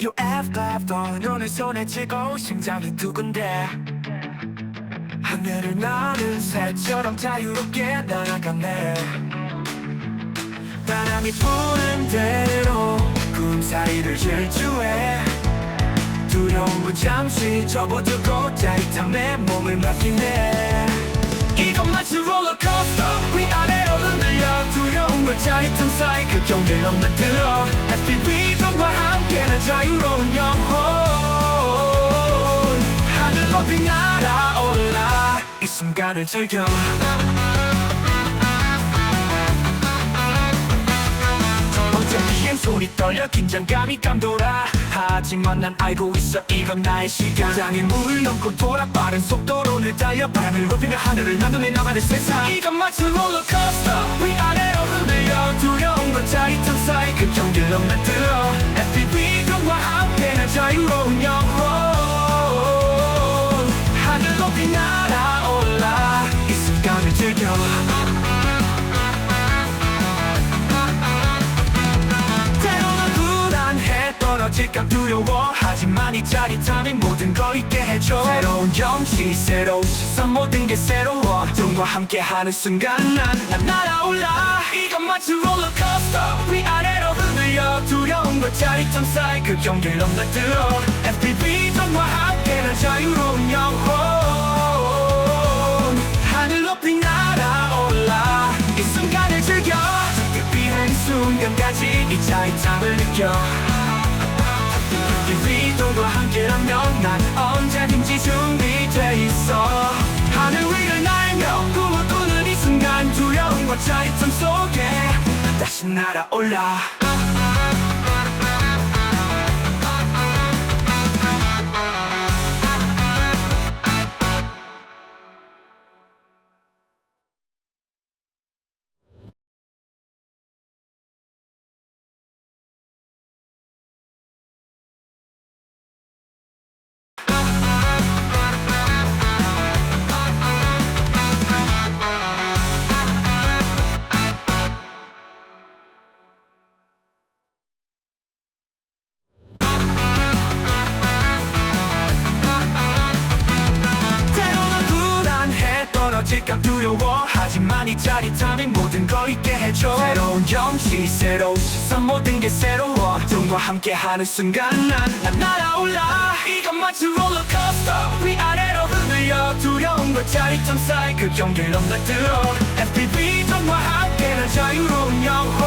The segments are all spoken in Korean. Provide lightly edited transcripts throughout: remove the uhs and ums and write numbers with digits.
UFO 눈을 손에 쥐고 심장이 두근대 하늘을 나는 새처럼 자유롭게 날아가네. 바람이 부는 대로 꿈사리를 질주해 두려움은 잠시 접어두고 짜릿한 내 몸을 맡기네. 이건 마치 롤러코스터 위아래로 흔들려 두려움과 짜릿함 사이 그 경계를 넘나들어 FPV들과 함께는 자유로운 영혼 하늘 높이 날아올라 이 순간을 즐겨. 비행 손이 떨려 긴장감이 감돌아 하지만 난 알고 있어 이건 나의 시간. 장의 문을 넘고 돌아 빠른 속도로 늘 달려 바람을 높이며 하늘을 나누네 나만의 세상. 이건 마치 롤러코스터 위아래로 흔들려 두려움과 짜릿함 사이 그 경계를 넘나들어 FPV들과 함께는 자유로운 영혼 하늘 높이 날아올라 이 순간을 즐겨. 떨어질까 두려워 하지만 이 짜릿함이 모든 걸 잊게 해줘. 새로운 경치 새로운 시선 모든 게 새로워 눈과 함께하는 순간 난 날아올라. 이건 마치 롤러코스터 위아래로 흔들려 두려움과 짜릿함 사이 그 경계를 넘나들어 FPV들과 함께는 자유로운 영혼 하늘 높이 날아올라 이 순간을 즐겨. 비행 순간까지 이 짜릿함을 느껴. FPV들과 함께라면 난 언제든지 준비돼 있어. 하늘 위를 날며 꿈을 꾸는 이 순간 두려움과 짜릿함 속에 다시 날아올라. 떨어질까 두려워 하지만 이 짜릿함이 모든 걸 잊게 해줘. 새로운 경치 새로운 시선 모든 게 새로워 눈과 함께하는 순간 난 날아올라. 이건 마치 롤러코스터 위아래로 흔들려 두려움과 짜릿함 사이 그 경계를 넘나들어 FPV들과 함께는 자유로운 영혼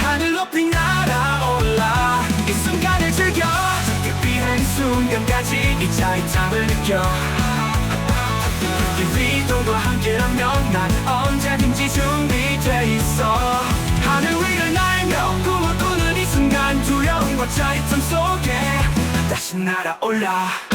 하늘 높이 날아올라 이 순간을 즐겨. 비행 순간까지 이 짜릿함을 느껴. FPV들과 함께라면 난 언제든지 준비돼 있어. 하늘 위를 날며 꿈을 꾸는 이 순간 두려움과 짜릿함 속에 다시 날아올라.